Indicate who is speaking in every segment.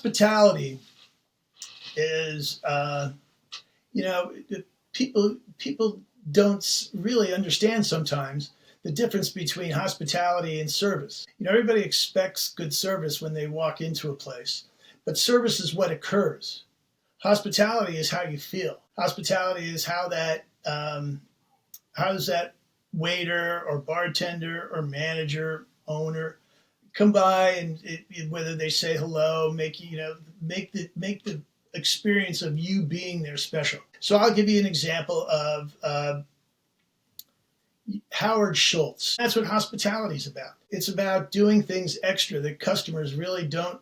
Speaker 1: hospitality is, people don't really understand sometimes the difference between hospitality and service. Everybody expects good service when they walk into a place, but service is what occurs. Hospitality is how you feel. Hospitality is how does that waiter or bartender or manager, owner come by and whether they say hello, make the experience of you being there special. So I'll give you an example of Howard Schultz. That's what hospitality is about. It's about doing things extra that customers really don't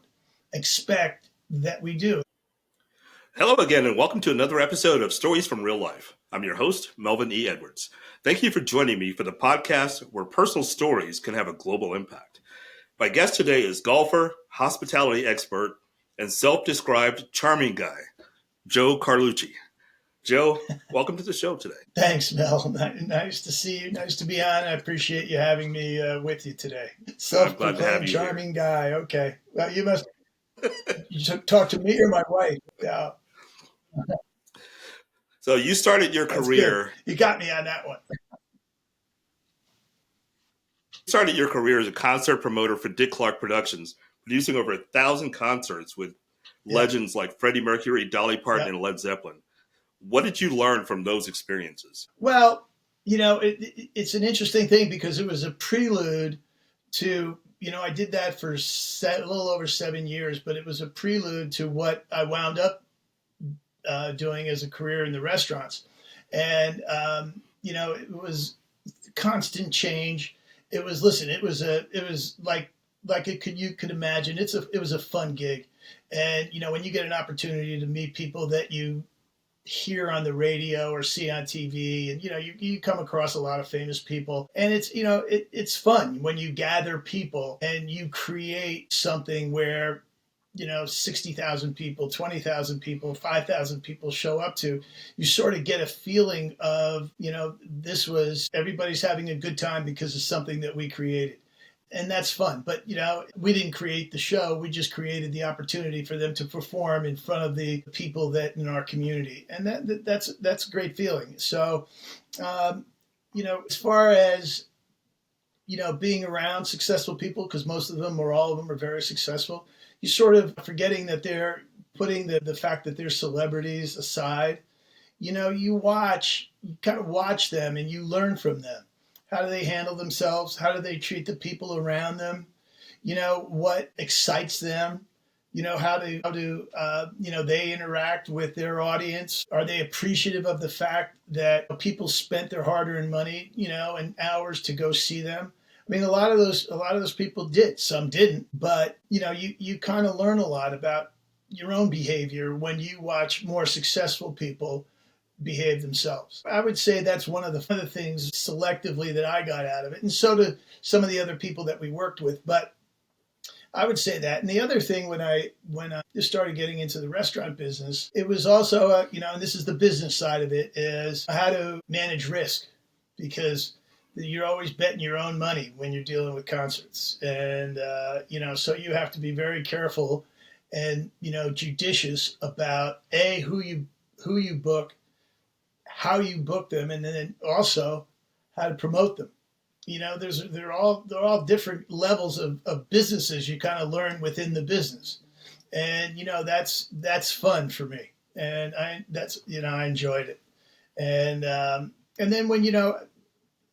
Speaker 1: expect that we do.
Speaker 2: Hello again, and welcome to another episode of Stories from Real Life. I'm your host, Melvin E. Edwards. Thank you for joining me for the podcast where personal stories can have a global impact. My guest today is golfer, hospitality expert, and self-described charming guy, Joe Carlucci. Joe, welcome to the show today.
Speaker 1: Thanks, Mel. Nice to see you. Nice to be on. I appreciate you having me with you today. Self-proclaimed charming guy. Okay. Well, you should talk to me or my wife. Yeah.
Speaker 2: So you started your career.
Speaker 1: Good. You got me on that one.
Speaker 2: You started your career as a concert promoter for Dick Clark Productions, producing over 1,000 concerts with legends like Freddie Mercury, Dolly Parton, and Led Zeppelin. What did you learn from those experiences?
Speaker 1: Well, it's an interesting thing because it was a prelude to, I did that for a little over 7 years, but it was a prelude to what I wound up doing as a career in the restaurants. And, it was constant change. It was like you could imagine. It was a fun gig. And, when you get an opportunity to meet people that you hear on the radio or see on TV, and you come across a lot of famous people, and it's fun when you gather people and you create something where 60,000 people, 20,000 people, 5,000 people show up to. You sort of get a feeling of everybody's having a good time because of something that we created. And that's fun. But, we didn't create the show. We just created the opportunity for them to perform in front of the people that in our community. And that's a great feeling. So, as far as, being around successful people, because most of them or all of them are very successful, you sort of forgetting that they're putting the fact that they're celebrities aside. You kind of watch them and you learn from them. How do they handle themselves? How do they treat the people around them? What excites them? How do they interact with their audience? Are they appreciative of the fact that people spent their hard-earned money, and hours to go see them? I mean, a lot of those people did. Some didn't, but you kind of learn a lot about your own behavior when you watch more successful people behave themselves. I would say that's one of the things selectively that I got out of it, and so do some of the other people that we worked with. But I would say that. And the other thing when I just started getting into the restaurant business, it was also and this is the business side of it, is how to manage risk, because you're always betting your own money when you're dealing with concerts, and so you have to be very careful and judicious about who you book, how you book them, and then also how to promote them. They're all different levels of businesses you kind of learn within the business, and that's fun for me, and I enjoyed it, and then when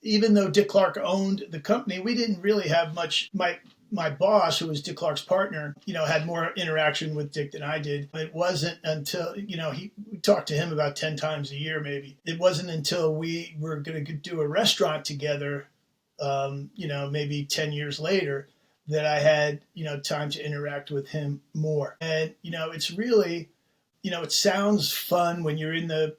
Speaker 1: even though Dick Clark owned the company, we didn't really have much. My boss, who was Dick Clark's partner, had more interaction with Dick than I did. It wasn't until, we talked to him about 10 times a year, maybe. It wasn't until we were going to do a restaurant together, maybe 10 years later, that I had, time to interact with him more. And, it's really, it sounds fun when you're in the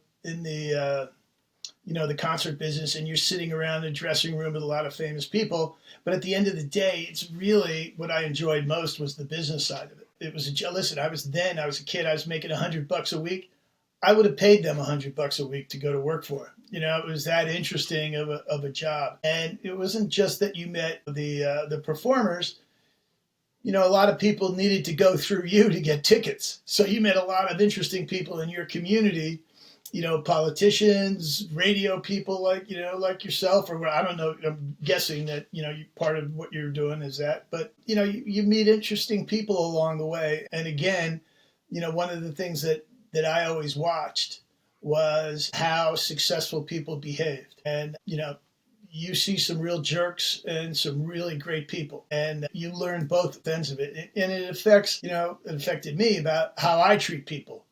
Speaker 1: the concert business and you're sitting around a dressing room with a lot of famous people. But at the end of the day, it's really what I enjoyed most was the business side of it. It was listen, I was a kid, I was making $100 a week. I would have paid them $100 a week to go to work for. It was that interesting of a job. And it wasn't just that you met the performers. a lot of people needed to go through you to get tickets. So you met a lot of interesting people in your community, politicians, radio people like yourself, or I don't know. I'm guessing that, part of what you're doing is that, but, you meet interesting people along the way. And again, one of the things that I always watched was how successful people behaved. And, you see some real jerks and some really great people, and you learn both ends of it. And it affects, it affected me about how I treat people.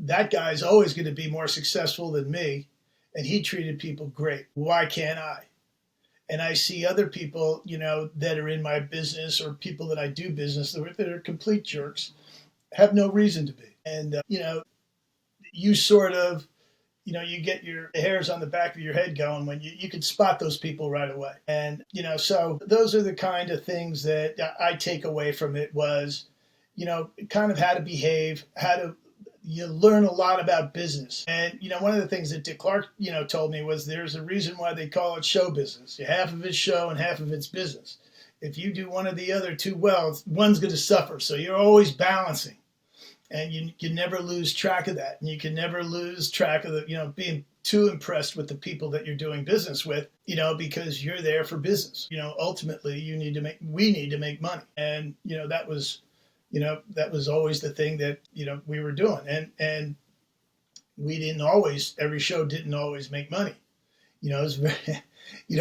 Speaker 1: That guy's always going to be more successful than me, and he treated people great. Why can't I? And I see other people, that are in my business or people that I do business with that are complete jerks, have no reason to be. And, you sort of, you get your hairs on the back of your head going when you can spot those people right away. And, so those are the kind of things that I take away from it was, kind of how to behave, you learn a lot about business. And, one of the things that Dick Clark, told me was there's a reason why they call it show business. Half of it's show and half of it's business. If you do one or the other too well, one's going to suffer. So you're always balancing. And you can never lose track of that. And you can never lose track of being too impressed with the people that you're doing business with, because you're there for business. Ultimately we need to make money. And, that was always the thing that, we were doing. And we didn't always, every show didn't always make money. It was very,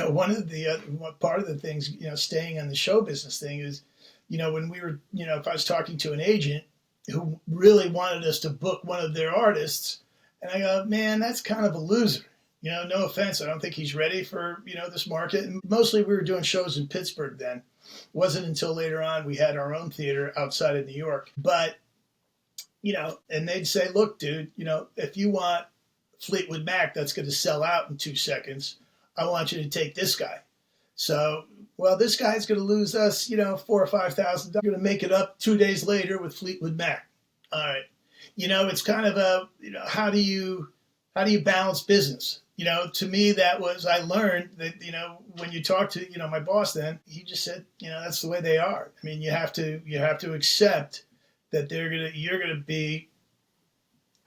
Speaker 1: one of the, part of the things, staying on the show business thing is, when we were, if I was talking to an agent who really wanted us to book one of their artists, and I go, man, that's kind of a loser. No offense. I don't think he's ready for, this market. And mostly we were doing shows in Pittsburgh then. It wasn't until later on we had our own theater outside of New York. But, and they'd say, look, dude, if you want Fleetwood Mac that's going to sell out in 2 seconds, I want you to take this guy. So, well, this guy's going to lose us, $4,000 or $5,000. Going to make it up 2 days later with Fleetwood Mac. All right. It's kind of a, how do you balance business? To me, that was, I learned that, when you talk to, my boss then, he just said, that's the way they are. I mean, you have to accept that you're going to be,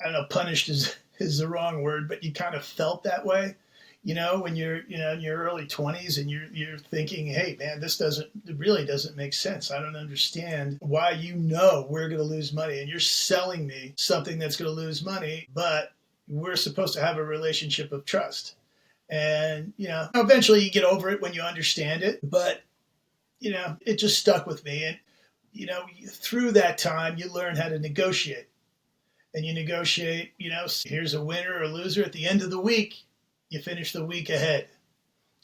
Speaker 1: I don't know, punished is the wrong word, but you kind of felt that way. When you're, in your early 20s and you're thinking, hey, man, it really doesn't make sense. I don't understand why we're going to lose money and you're selling me something that's going to lose money, but we're supposed to have a relationship of trust. And, eventually you get over it when you understand it, but, it just stuck with me. And, through that time, you learn how to negotiate. And you negotiate, here's a winner or loser at the end of the week. You finish the week ahead.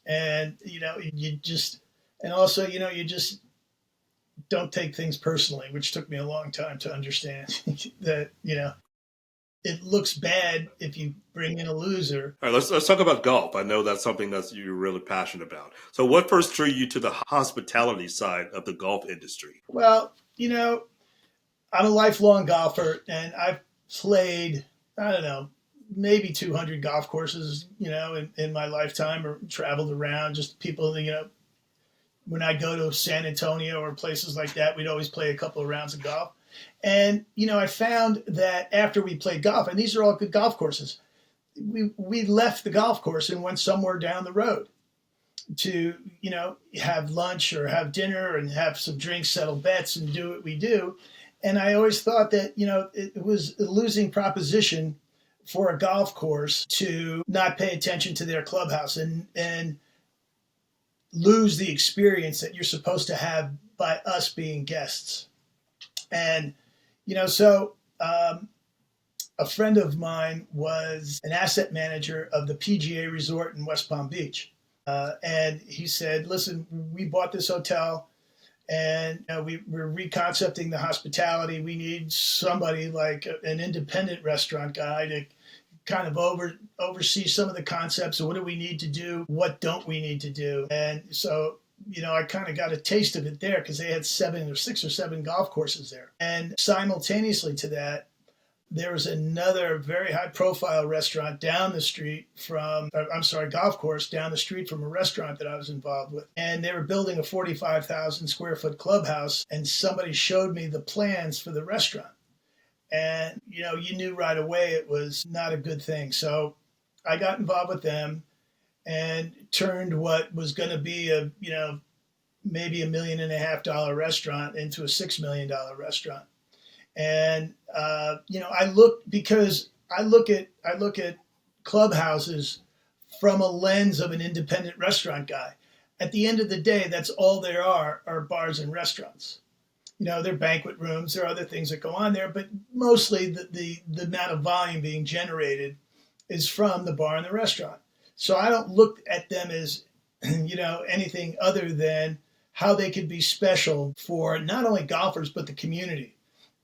Speaker 1: And, you just don't take things personally, which took me a long time to understand that, it looks bad if you bring in a loser.
Speaker 2: All right, let's talk about golf. I know that's something that you're really passionate about. So what first drew you to the hospitality side of the golf industry?
Speaker 1: Well, I'm a lifelong golfer, and I've played, I don't know, maybe 200 golf courses, in my lifetime, or traveled around. Just people, when I go to San Antonio or places like that, we'd always play a couple of rounds of golf. And, I found that after we played golf, and these are all good golf courses, we left the golf course and went somewhere down the road to, have lunch or have dinner and have some drinks, settle bets, and do what we do. And I always thought that, it was a losing proposition for a golf course to not pay attention to their clubhouse and lose the experience that you're supposed to have by us being guests. And, so a friend of mine was an asset manager of the PGA Resort in West Palm Beach. And he said, listen, we bought this hotel and we're reconcepting the hospitality. We need somebody like an independent restaurant guy to kind of oversee some of the concepts. So what do we need to do? What don't we need to do? And so, I kind of got a taste of it there because they had 6 or 7 golf courses there. And simultaneously to that, there was another very high profile restaurant down the street from, I'm sorry, golf course down the street from a restaurant that I was involved with. And they were building a 45,000 square foot clubhouse. And somebody showed me the plans for the restaurant. And, you knew right away it was not a good thing. So I got involved with them and turned what was going to be maybe $1.5 million restaurant into a $6 million restaurant. And I look at clubhouses from a lens of an independent restaurant guy. At the end of the day, that's all there are bars and restaurants. There are banquet rooms, there are other things that go on there, but mostly the amount of volume being generated is from the bar and the restaurant. So I don't look at them as anything other than how they could be special for not only golfers but the community.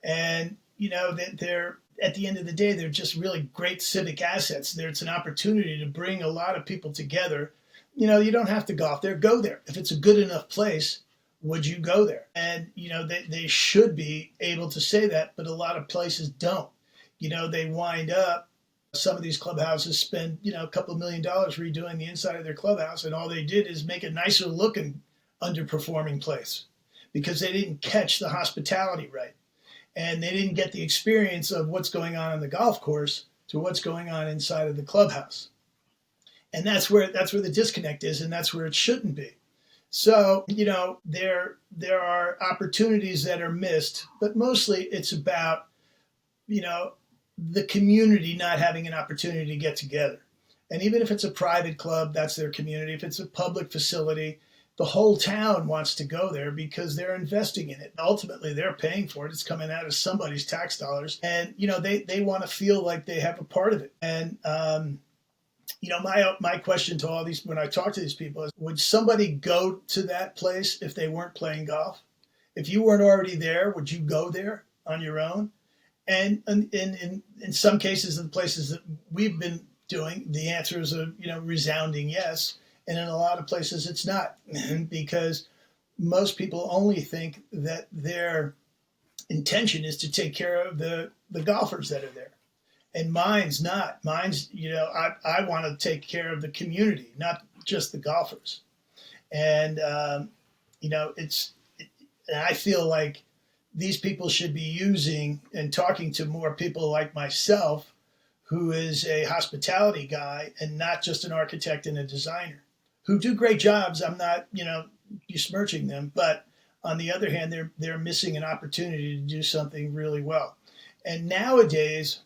Speaker 1: And that they're, at the end of the day, they're just really great civic assets. It's an opportunity to bring a lot of people together. You don't have to golf there, go there. If it's a good enough place, would you go there? And they should be able to say that, but a lot of places don't. They wind up, some of these clubhouses spend a couple of $1 million redoing the inside of their clubhouse, and all they did is make a nicer looking underperforming place because they didn't catch the hospitality right. And they didn't get the experience of what's going on the golf course to what's going on inside of the clubhouse. And that's where the disconnect is, and that's where it shouldn't be. So, there are opportunities that are missed, but mostly it's about, the community not having an opportunity to get together. And even if it's a private club, that's their community. If it's a public facility, the whole town wants to go there because they're investing in it. Ultimately, they're paying for it. It's coming out of somebody's tax dollars. And, they want to feel like they have a part of it. And, my question to all these, when I talk to these people, is would somebody go to that place if they weren't playing golf? If you weren't already there, would you go there on your own? And in some cases, in places that we've been doing, the answer is a resounding yes. And in a lot of places, it's not, because most people only think that their intention is to take care of the golfers that are there. And mine's not. Mine's, I want to take care of the community, not just the golfers. And, and I feel like these people should be using and talking to more people like myself, who is a hospitality guy and not just an architect and a designer, who do great jobs. I'm not, besmirching them, but on the other hand, they're missing an opportunity to do something really well. And nowadays,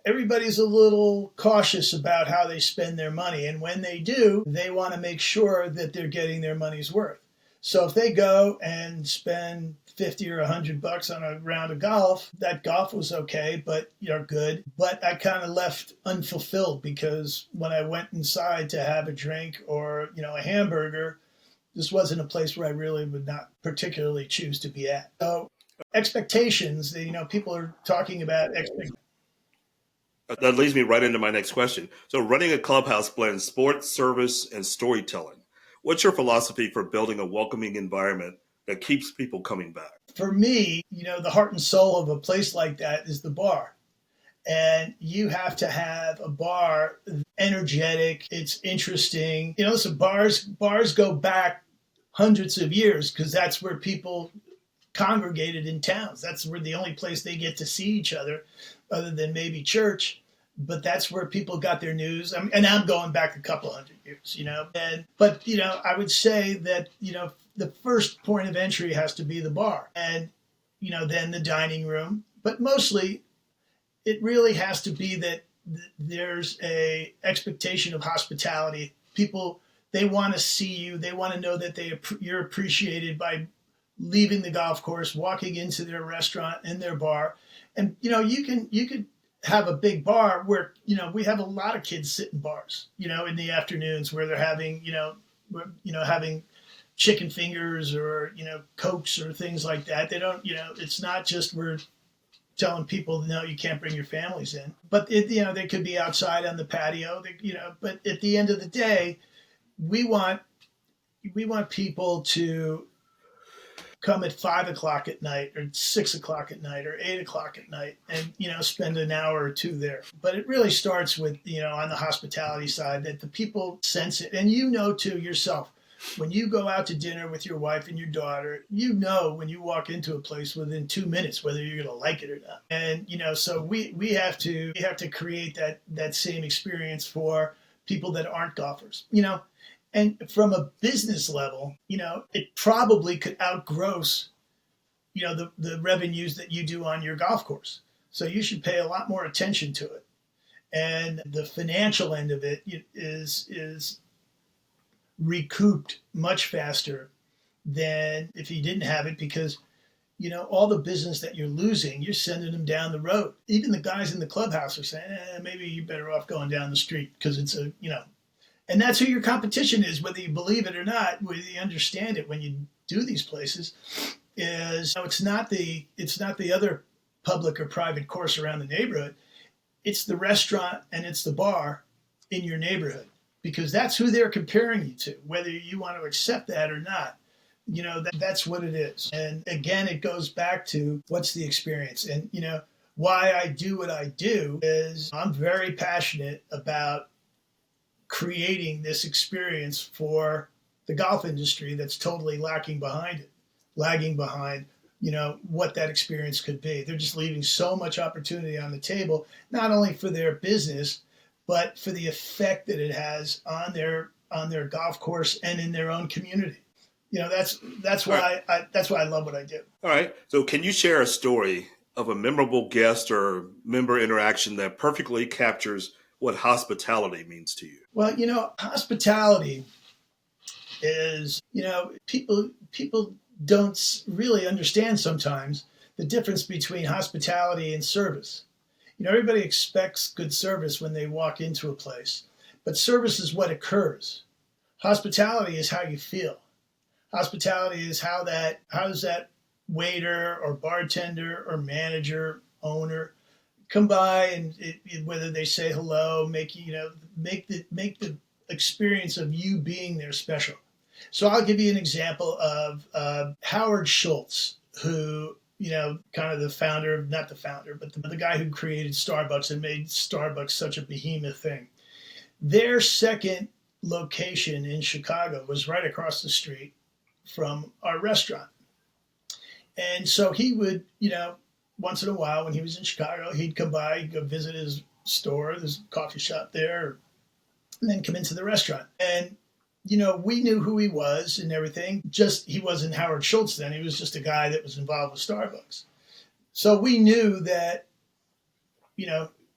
Speaker 1: everybody's a little cautious about how they spend their money. And when they do, they want to make sure that they're getting their money's worth. So if they go and spend 50 or $100 on a round of golf, that golf was okay, but good. But I kind of left unfulfilled because when I went inside to have a drink or, a hamburger, this wasn't a place where I really would not particularly choose to be at. So expectations, people are talking about expectations.
Speaker 2: That leads me right into my next question. So running a clubhouse blends sports, service, and storytelling. What's your philosophy for building a welcoming environment that keeps people coming back?
Speaker 1: For me, the heart and soul of a place like that is the bar. And you have to have a bar energetic, it's interesting. Listen, bars go back hundreds of years because that's where people congregated in towns. That's where the only place they get to see each other than maybe church. But that's where people got their news. And I'm going back a couple hundred years, But I would say that, the first point of entry has to be the bar and, then the dining room. But mostly it really has to be that there's a expectation of hospitality. People, they want to see you. They want to know that you're appreciated by leaving the golf course, walking into their restaurant and their bar. And, you could have a big bar where, we have a lot of kids sit in bars, in the afternoons where they're having, having chicken fingers or, Cokes or things like that. They don't, it's not just we're telling people, no, you can't bring your families in, but they could be outside on the patio, but at the end of the day, we want people to come at 5 o'clock at night or 6 o'clock at night or 8 o'clock at night and, spend an hour or two there. But it really starts with, on the hospitality side that the people sense it. And too yourself, when you go out to dinner with your wife and your daughter, when you walk into a place within 2 minutes whether you're going to like it or not. And so we have to create that same experience for people that aren't golfers. And from a business level, it probably could outgross, the revenues that you do on your golf course. So you should pay a lot more attention to it. And the financial end of it is recouped much faster than if you didn't have it, because all the business that you're losing, you're sending them down the road. Even the guys in the clubhouse are saying, maybe you're better off going down the street because it's and that's who your competition is, whether you believe it or not, whether you understand it when you do these places, is it's not the other public or private course around the neighborhood. It's the restaurant and it's the bar in your neighborhood, because that's who they're comparing you to, whether you want to accept that or not. That's what it is. And again, it goes back to what's the experience. And, why I do what I do is I'm very passionate about creating this experience for the golf industry that's totally lagging behind, what that experience could be. They're just leaving so much opportunity on the table, not only for their business, but for the effect that it has on their golf course and in their own community. That's why I love what I do.
Speaker 2: All right. So can you share a story of a memorable guest or member interaction that perfectly captures what hospitality means to you?
Speaker 1: Well, hospitality is, people don't really understand sometimes the difference between hospitality and service. Everybody expects good service when they walk into a place, but service is what occurs. Hospitality is how you feel. Hospitality is how does that waiter or bartender or manager, owner come by and whether they say hello, make the experience of you being there special. So I'll give you an example of Howard Schultz, who, kind of the founder, not the founder, but the guy who created Starbucks and made Starbucks such a behemoth thing. Their second location in Chicago was right across the street from our restaurant. And so he would, once in a while when he was in Chicago, he'd come by, he'd go visit his store, his coffee shop there, and then come into the restaurant. And, we knew who he was and everything. Just he wasn't Howard Schultz then. He was just a guy that was involved with Starbucks. So we knew that,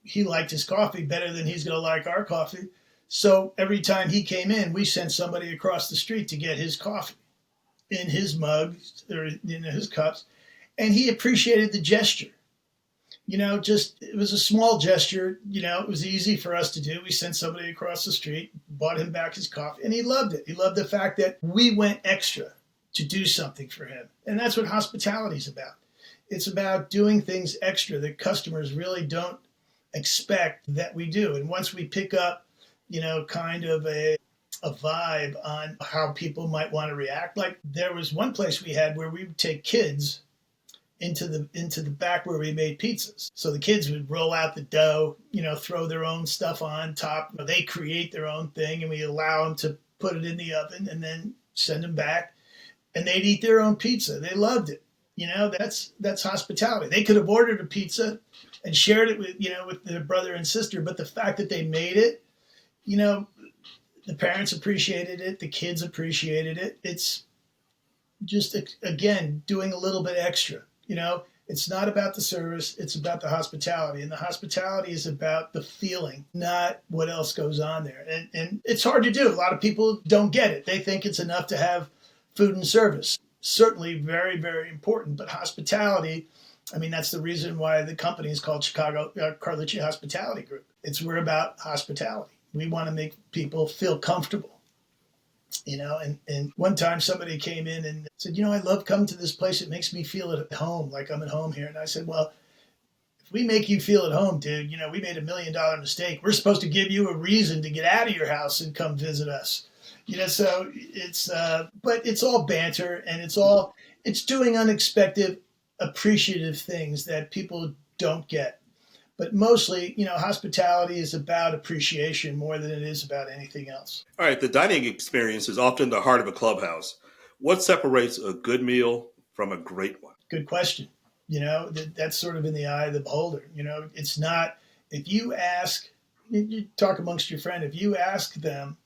Speaker 1: he liked his coffee better than he's going to like our coffee. So every time he came in, we sent somebody across the street to get his coffee in his mug or in his cups. And he appreciated the gesture. It was a small gesture. It was easy for us to do. We sent somebody across the street, bought him back his coffee, and he loved it. He loved the fact that we went extra to do something for him. And that's what hospitality is about. It's about doing things extra that customers really don't expect that we do. And once we pick up, kind of a vibe on how people might want to react. Like there was one place we had where we would take kids into the back where we made pizzas. So the kids would roll out the dough, throw their own stuff on top. They create their own thing and we allow them to put it in the oven and then send them back and they'd eat their own pizza. They loved it. That's hospitality. They could have ordered a pizza and shared it with their brother and sister, but the fact that they made it, the parents appreciated it, the kids appreciated it. It's just, again, doing a little bit extra. It's not about the service, it's about the hospitality. And the hospitality is about the feeling, not what else goes on there. And it's hard to do. A lot of people don't get it. They think it's enough to have food and service. Certainly very, very important. But hospitality, that's the reason why the company is called Chicago Carlucci Hospitality Group. We're about hospitality. We want to make people feel comfortable. And one time somebody came in and said, I love coming to this place. It makes me feel at home, like I'm at home here. And I said, well, if we make you feel at home, dude, we made $1 million mistake. We're supposed to give you a reason to get out of your house and come visit us. So it's, but it's all banter and it's all It's doing unexpected, appreciative things that people don't get. But mostly, hospitality is about appreciation more than it is about anything else.
Speaker 2: All right, the dining experience is often the heart of a clubhouse. What separates a good meal from a great one?
Speaker 1: Good question. That's sort of in the eye of the beholder. It's not, if you ask, you talk amongst your friend, if you ask them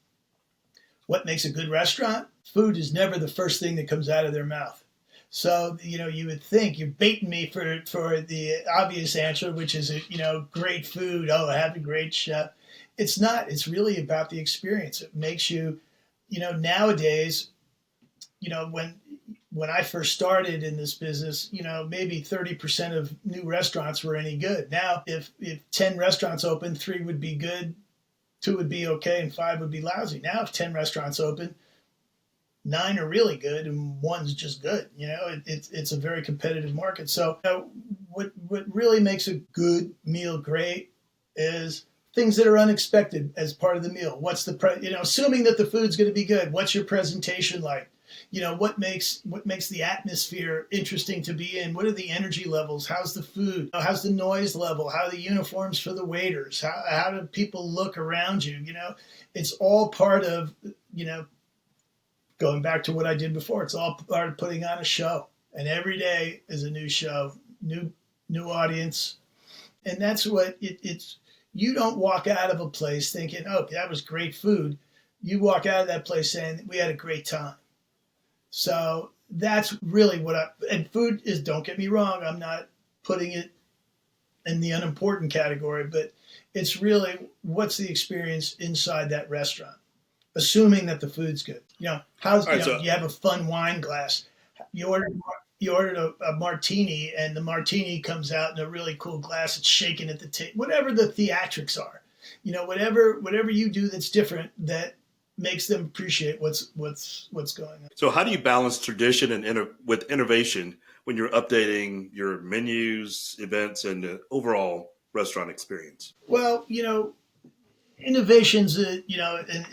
Speaker 1: what makes a good restaurant, food is never the first thing that comes out of their mouth. So, you would think you're baiting me for the obvious answer, which is, great food. Oh, I have a great chef. It's not. It's really about the experience. It makes you, nowadays, when I first started in this business, maybe 30% of new restaurants were any good. Now, if 10 restaurants open, 3 would be good, 2 would be okay, and 5 would be lousy. Now, if 10 restaurants open, 9 are really good and 1's just good. It's a very competitive market. So what really makes a good meal great is things that are unexpected as part of the meal. What's the assuming that the food's going to be good, what's your presentation like? What makes the atmosphere interesting to be in? What are the energy levels? How's the food? How's the noise level? How are the uniforms for the waiters? How do people look around you? It's all part of, going back to what I did before. It's all part of putting on a show. And every day is a new show, new audience. And that's what it's. You don't walk out of a place thinking, oh, that was great food. You walk out of that place saying, we had a great time. So that's really and food is, don't get me wrong, I'm not putting it in the unimportant category, but it's really what's the experience inside that restaurant, assuming that the food's good. You have a fun wine glass. You ordered a martini, and the martini comes out in a really cool glass. It's shaking at the table. Whatever the theatrics are, whatever you do that's different, that makes them appreciate what's going on.
Speaker 2: So how do you balance tradition and with innovation when you're updating your menus, events, and the overall restaurant experience?
Speaker 1: Well, innovation's an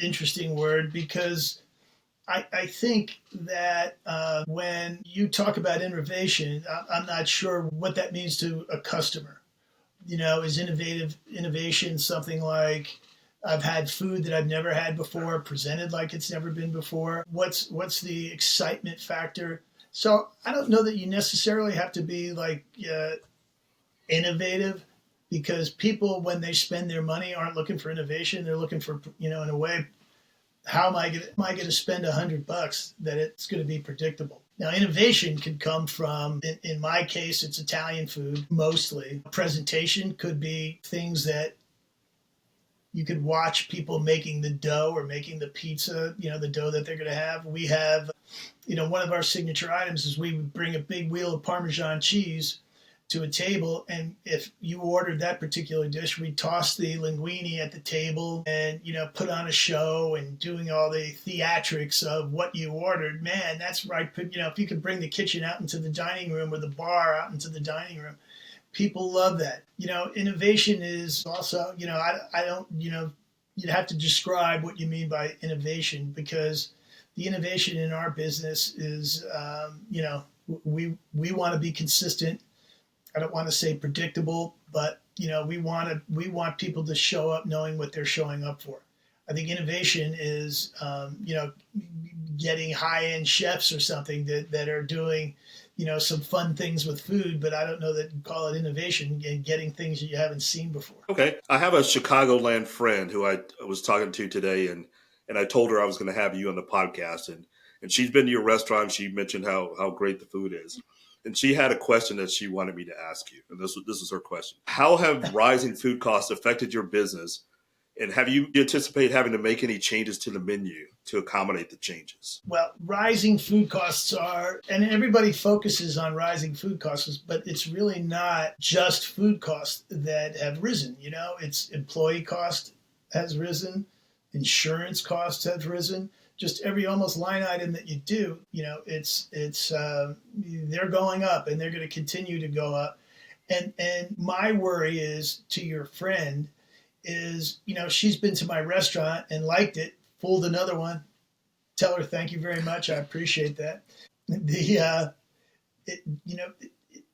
Speaker 1: interesting word, because I think that when you talk about innovation, I'm not sure what that means to a customer. Is innovation something like, I've had food that I've never had before, presented like it's never been before? What's the excitement factor? So I don't know that you necessarily have to be like innovative, because people, when they spend their money, aren't looking for innovation. They're looking for, in a way, how am I going to spend $100 that it's going to be predictable? Now, innovation could come from, in my case, it's Italian food mostly. Presentation could be things that you could watch people making the dough or making the pizza, the dough that they're going to have. We have, one of our signature items is we would bring a big wheel of Parmesan cheese to a table. And if you ordered that particular dish, we'd toss the linguine at the table and, put on a show and doing all the theatrics of what you ordered. Man, that's right. If you could bring the kitchen out into the dining room or the bar out into the dining room, people love that. Innovation is also, I don't, you'd have to describe what you mean by innovation, because the innovation in our business is, we want to be consistent. I don't want to say predictable, but, we want people to show up knowing what they're showing up for. I think innovation is, getting high-end chefs or something that are doing, some fun things with food, but I don't know that you call it innovation, and getting things that you haven't seen before.
Speaker 2: Okay. I have a Chicagoland friend who I was talking to today, and I told her I was going to have you on the podcast, and she's been to your restaurant. She mentioned how great the food is. And she had a question that she wanted me to ask you. And this is her question. How have rising food costs affected your business? And have you anticipate having to make any changes to the menu to accommodate the changes?
Speaker 1: Well, rising food costs are, and everybody focuses on rising food costs, but it's really not just food costs that have risen. It's employee cost has risen, insurance costs have risen. Just every almost line item that you do, it's they're going up, and they're going to continue to go up. And my worry is, to your friend, is, she's been to my restaurant and liked it, fooled another one. Tell her thank you very much. I appreciate that.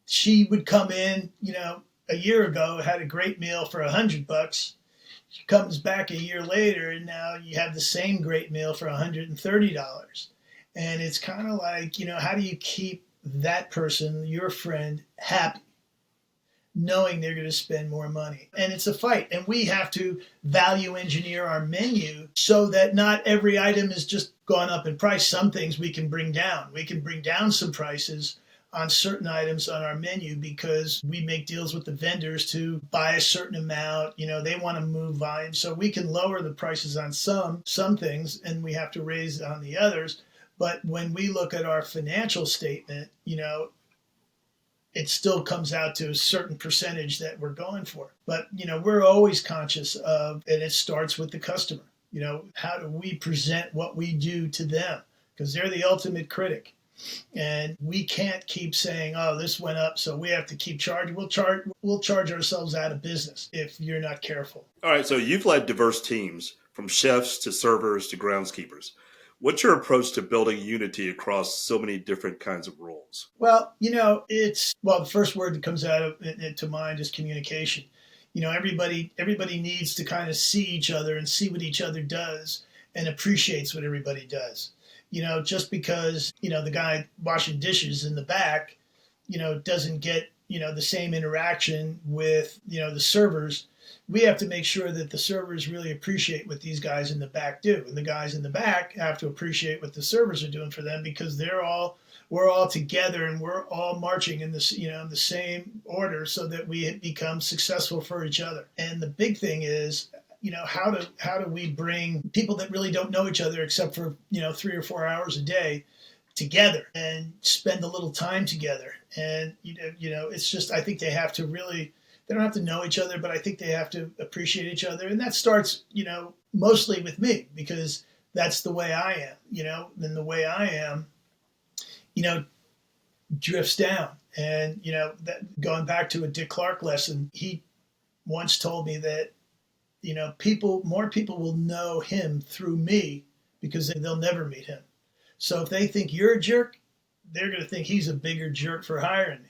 Speaker 1: she would come in, a year ago, had a great meal for $100. She comes back a year later, and now you have the same great meal for $130. And it's kind of like, how do you keep that person, your friend, happy, knowing they're going to spend more money? And it's a fight. And we have to value engineer our menu so that not every item is just gone up in price. Some things we can bring down. We can bring down some prices on certain items on our menu because we make deals with the vendors to buy a certain amount. They want to move volume. So we can lower the prices on some things, and we have to raise on the others. But when we look at our financial statement, it still comes out to a certain percentage that we're going for. But, we're always conscious of, and it starts with the customer. How do we present what we do to them? Because they're the ultimate critic. And we can't keep saying, oh, this went up, so we have to keep charging. We'll charge ourselves out of business if you're not careful.
Speaker 2: All right, so you've led diverse teams, from chefs to servers to groundskeepers. What's your approach to building unity across so many different kinds of roles?
Speaker 1: Well, the first word that comes to mind is communication. Everybody needs to kind of see each other and see what each other does and appreciates what everybody does. Just because, the guy washing dishes in the back, doesn't get, the same interaction with, the servers. We have to make sure that the servers really appreciate what these guys in the back do. And the guys in the back have to appreciate what the servers are doing for them, because we're all together and we're all marching in this, in the same order so that we become successful for each other. And the big thing is, how do we bring people that really don't know each other except for, 3 or 4 hours a day together and spend a little time together. And, it's just, I think they don't have to know each other, but I think they have to appreciate each other. And that starts, mostly with me, because that's the way I am, then the way I am, drifts down. And, that going back to a Dick Clark lesson, he once told me that, more people will know him through me because they'll never meet him. So if they think you're a jerk, they're going to think he's a bigger jerk for hiring me.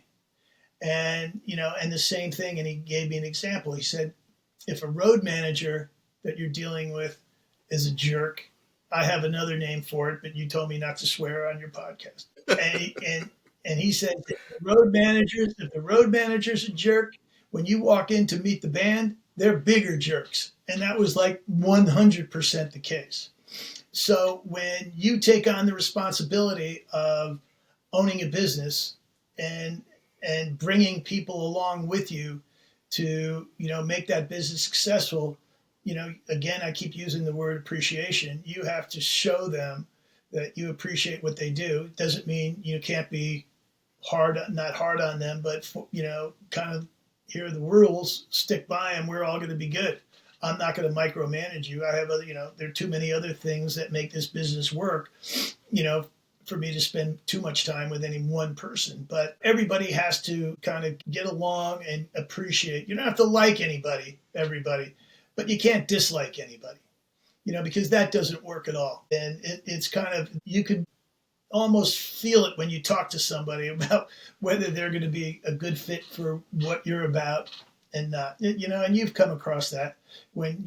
Speaker 1: And, and the same thing. And he gave me an example. He said, if a road manager that you're dealing with is a jerk, I have another name for it, but you told me not to swear on your podcast. And he said, if the road manager's a jerk, when you walk in to meet the band, they're bigger jerks. And that was like 100% the case. So when you take on the responsibility of owning a business and bringing people along with you to, make that business successful, again, I keep using the word appreciation. You have to show them that you appreciate what they do. It doesn't mean you can't be not hard on them, but, kind of, here are the rules, stick by them. We're all going to be good. I'm not going to micromanage you. I have there are too many other things that make this business work, for me to spend too much time with any one person. But everybody has to kind of get along and appreciate. You don't have to like everybody, but you can't dislike anybody, because that doesn't work at all. And it's kind of, you could almost feel it when you talk to somebody about whether they're going to be a good fit for what you're about and not. And you've come across that when,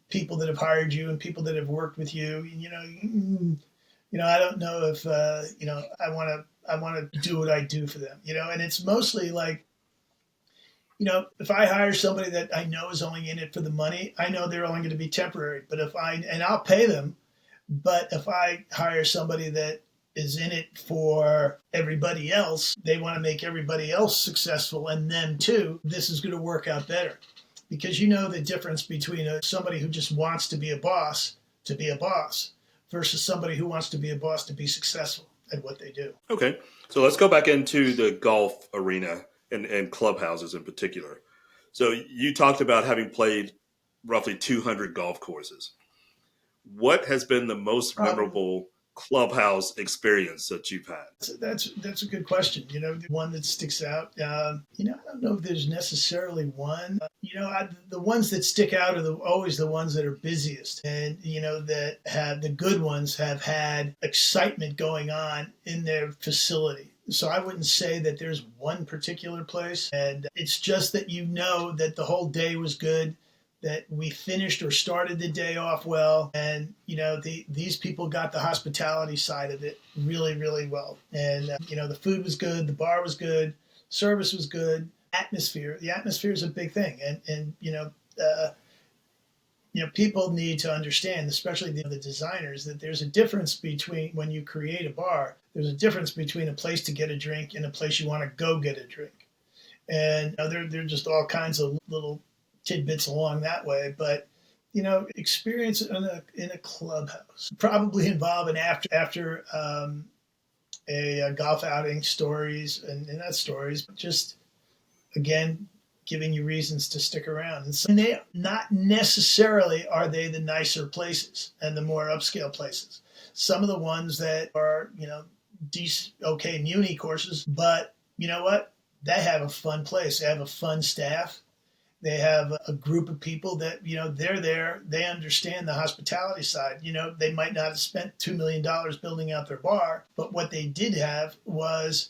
Speaker 1: people that have hired you and people that have worked with you, I don't know if, I want to do what I do for them, and it's mostly like, if I hire somebody that I know is only in it for the money, I know they're only going to be temporary, but and I'll pay them. But if I hire somebody that is in it for everybody else, they want to make everybody else successful and them too, this is going to work out better. Because the difference between somebody who just wants to be a boss versus somebody who wants to be a boss to be successful at what they do.
Speaker 2: Okay, so let's go back into the golf arena and clubhouses in particular. So you talked about having played roughly 200 golf courses. What has been the most memorable clubhouse experience that you've had?
Speaker 1: That's a good question. The one that sticks out. I don't know if there's necessarily one. The ones that stick out are always the ones that are busiest, and that have the good ones have had excitement going on in their facility. So I wouldn't say that there's one particular place. And it's just that you know that the whole day was good, that we finished or started the day off well. And, these people got the hospitality side of it really, really well. And, the food was good, the bar was good, service was good, atmosphere. The atmosphere is a big thing. People need to understand, especially the designers, that there's a difference between when you create a bar, there's a difference between a place to get a drink and a place you want to go get a drink. And there are just all kinds of little tidbits along that way. But, experience in a clubhouse, probably involve an after a golf outing, stories, and not stories, but just, again, giving you reasons to stick around. And they not necessarily are they the nicer places and the more upscale places. Some of the ones that are, decent, okay, muni courses, but you know what? They have a fun place. They have a fun staff. They have a group of people that, they're there. They understand the hospitality side. They might not have spent $2 million building out their bar, but what they did have was,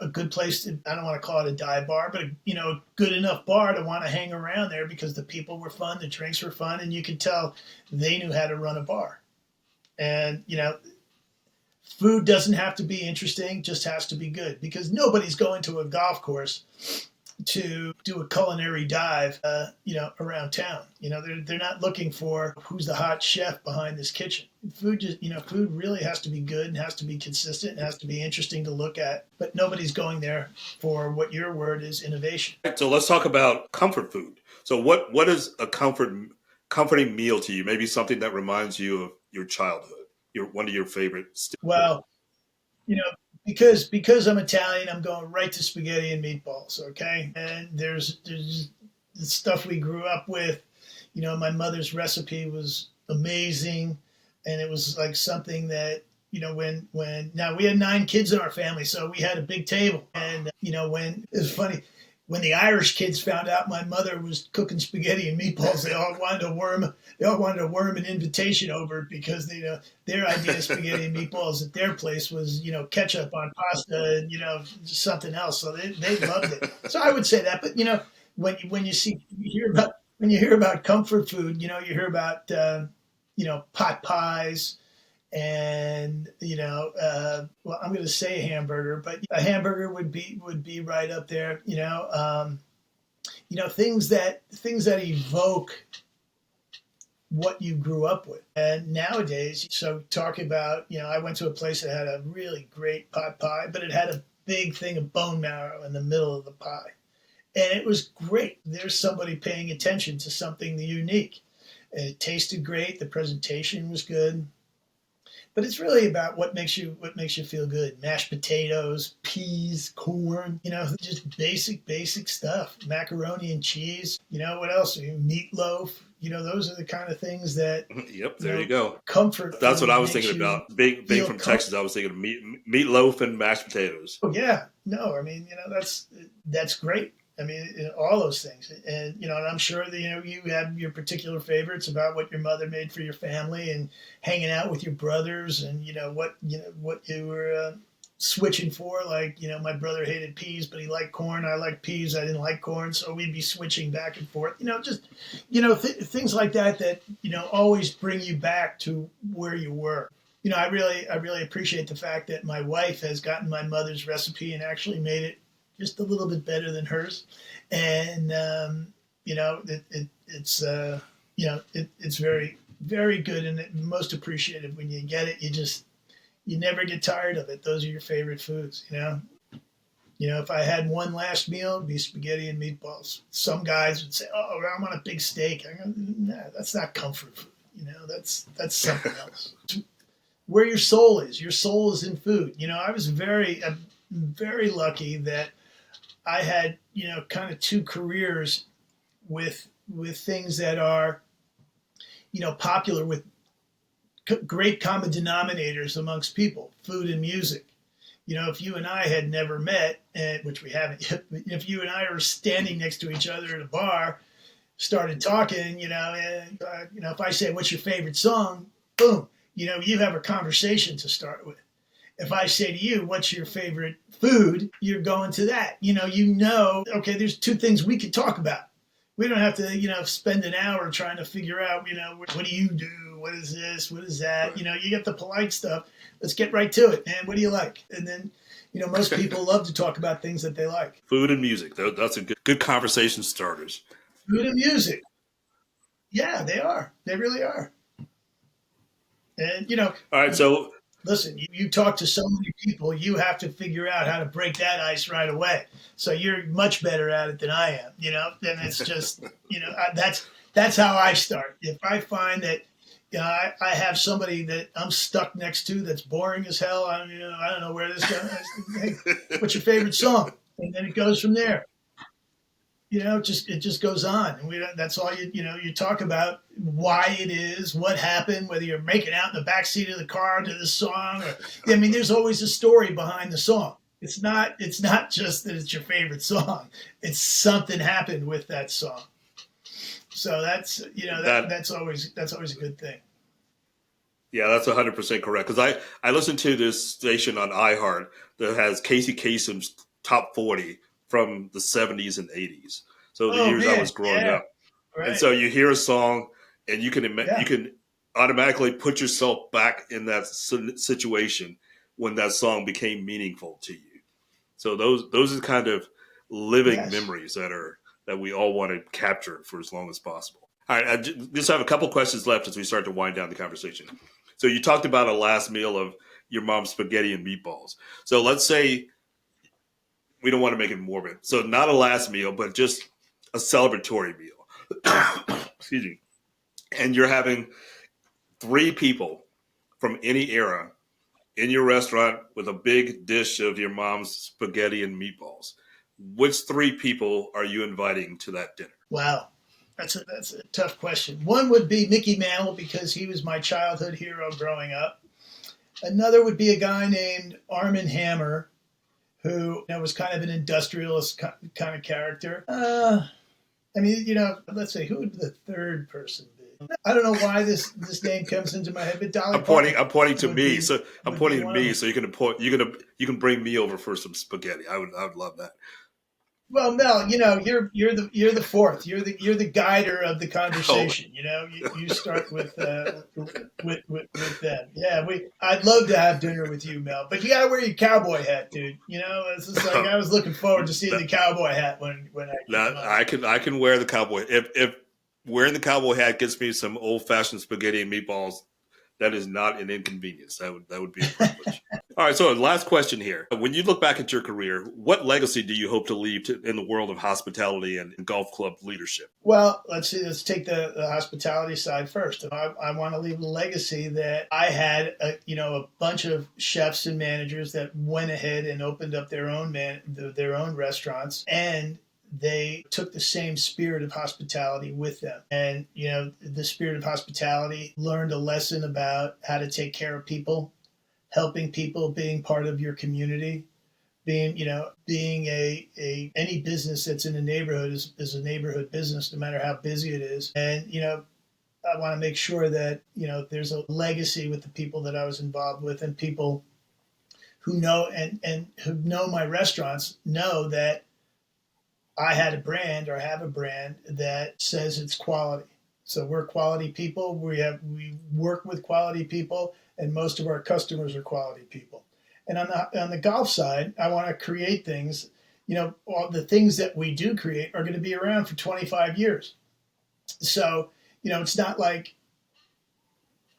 Speaker 1: a good place to, I don't want to call it a dive bar, but, a good enough bar to want to hang around there because the people were fun, the drinks were fun, and you could tell they knew how to run a bar. And, food doesn't have to be interesting, just has to be good because nobody's going to a golf course to do a culinary dive, around town. They're not looking for who's the hot chef behind this kitchen. Food really has to be good and has to be consistent and has to be interesting to look at. But nobody's going there for what your word is, innovation.
Speaker 2: So let's talk about comfort food. So what is a comforting meal to you? Maybe something that reminds you of your childhood, one of your favorites.
Speaker 1: Well, you know, because I'm Italian, I'm going right to spaghetti and meatballs. Okay, and there's the stuff we grew up with. My mother's recipe was amazing, and it was like something that when now we had 9 kids in our family, so we had a big table, and when it's funny. When the Irish kids found out my mother was cooking spaghetti and meatballs, they all wanted to worm an invitation over because their idea of spaghetti and meatballs at their place was ketchup on pasta and something else. So they loved it. So I would say that. But when you hear about comfort food, you hear about pot pies. And well, I'm going to say a hamburger, but a hamburger would be right up there. Things that evoke what you grew up with. And nowadays, so talking about, I went to a place that had a really great pot pie, but it had a big thing of bone marrow in the middle of the pie, and it was great. There's somebody paying attention to something unique. It tasted great. The presentation was good. But it's really about what makes you feel good. Mashed potatoes, peas, corn, just basic stuff. Macaroni and cheese. What else? Meatloaf. Those are the kind of things that.
Speaker 2: Yep, there you go.
Speaker 1: Comfort.
Speaker 2: That's what I was thinking about. Being from Texas, I was thinking of meatloaf and mashed potatoes.
Speaker 1: Oh yeah, no, I mean, that's great. I mean, all those things, and and I'm sure that you have your particular favorites about what your mother made for your family, and hanging out with your brothers, and what you were switching for. Like my brother hated peas, but he liked corn. I liked peas. I didn't like corn, so we'd be switching back and forth. Things like that always bring you back to where you were. I really appreciate the fact that my wife has gotten my mother's recipe and actually made it just a little bit better than hers, and it's very, very good and most appreciated when you get it. You never get tired of it. Those are your favorite foods. If I had one last meal, it'd be spaghetti and meatballs. Some guys would say, "Oh, I want a big steak." I go, "Nah, that's not comfort food. That's something else." Where your soul is in food. I'm very lucky that I had, kind of 2 careers with things that are, popular with great common denominators amongst people, food and music. If you and I had never met, which we haven't yet, but if you and I were standing next to each other at a bar, started talking, if I say, "What's your favorite song?" Boom, you have a conversation to start with. if I say to you, what's your favorite food? You're going to that. Okay, there's two things we could talk about. We don't have to, spend an hour trying to figure out, what do you do? What is this? What is that? You get the polite stuff. Let's get right to it, man. What do you like? And then, most people love to talk about things that they like.
Speaker 2: Food and music. That's a good conversation starters.
Speaker 1: Food and music. Yeah, they are. They really are. And,
Speaker 2: All right, so
Speaker 1: listen, you talk to so many people, you have to figure out how to break that ice right away. So you're much better at it than I am, and it's just, that's how I start. If I find that, I have somebody that I'm stuck next to that's boring as hell, I don't know where this goes. Hey, what's your favorite song? And then it goes from there. It just goes on. And that's all you talk about why it is, what happened, whether you're making out in the backseat of the car to the song. There's always a story behind the song. It's not just that it's your favorite song. It's something happened with that song. So that's, that's always a good thing.
Speaker 2: Yeah, that's 100% correct. Because I listen to this station on iHeart that has Casey Kasem's top 40 from the 70s and 80s. So the years I was growing up. Right. And so you hear a song and you can automatically put yourself back in that situation when that song became meaningful to you. So those are kind of living memories that we all want to capture for as long as possible. All right, I just have a couple questions left as we start to wind down the conversation. So you talked about a last meal of your mom's spaghetti and meatballs. So let's say we don't want to make it morbid. So not a last meal, but just a celebratory meal. Excuse me. And you're having 3 people from any era in your restaurant with a big dish of your mom's spaghetti and meatballs. Which 3 people are you inviting to that dinner?
Speaker 1: Wow. That's a tough question. One would be Mickey Mantle because he was my childhood hero growing up. Another would be a guy named Armand Hammer, who was kind of an industrialist kind of character. Let's say, who would the third person be? I don't know why this name comes into my head, but Dolly Parton.
Speaker 2: I'm pointing to me, so I'm pointing to me, so you can bring me over for some spaghetti. I would love that.
Speaker 1: Well, Mel, you're the fourth. You're the guider of the conversation. You start with them. Yeah, I'd love to have dinner with you, Mel, but you gotta wear your cowboy hat, dude. It's just like I was looking forward to seeing the cowboy hat when
Speaker 2: I can wear the cowboy. If wearing the cowboy hat gets me some old fashioned spaghetti and meatballs, that is not an inconvenience. That would be a privilege. All right, so last question here. When you look back at your career, what legacy do you hope to leave in the world of hospitality and golf club leadership?
Speaker 1: Well, let's take the hospitality side first. I want to leave a legacy that I had a bunch of chefs and managers that went ahead and opened up their own restaurants, and they took the same spirit of hospitality with them. And, the spirit of hospitality learned a lesson about how to take care of people, helping people, being part of your community, being any business that's in a neighborhood is a neighborhood business, no matter how busy it is. And, I want to make sure that, there's a legacy with the people that I was involved with, and people who know and who know my restaurants know that I had a brand or have a brand that says it's quality. So we're quality people. We work with quality people, and most of our customers are quality people. And on the golf side, I want to create things. All the things that we do create are going to be around for 25 years. So it's not like,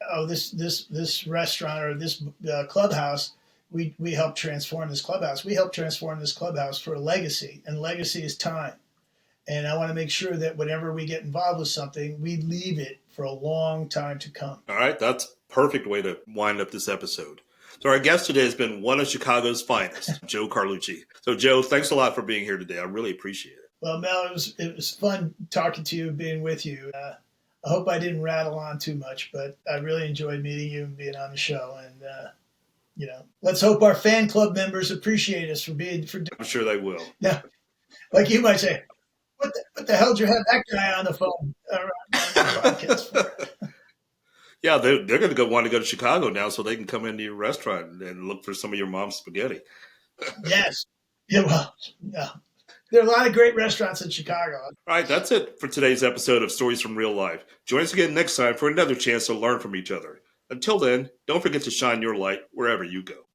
Speaker 1: this restaurant or this clubhouse. We help transform this clubhouse. We help transform this clubhouse for a legacy, and legacy is time. And I want to make sure that whenever we get involved with something, we leave it for a long time to come.
Speaker 2: All right. That's a perfect way to wind up this episode. So our guest today has been one of Chicago's finest, Joe Carlucci. So, Joe, thanks a lot for being here today. I really appreciate it.
Speaker 1: Well, Mel, it was fun talking to you, being with you. I hope I didn't rattle on too much, but I really enjoyed meeting you and being on the show. And, let's hope our fan club members appreciate us
Speaker 2: I'm sure they will.
Speaker 1: Yeah. Like you might say, what the hell did you have that guy on the phone? Podcast for?
Speaker 2: Yeah, they're going to want to go to Chicago now so they can come into your restaurant and look for some of your mom's spaghetti.
Speaker 1: Yes. Yeah, well, yeah. There are a lot of great restaurants in Chicago.
Speaker 2: All right, that's it for today's episode of Stories from Real Life. Join us again next time for another chance to learn from each other. Until then, don't forget to shine your light wherever you go.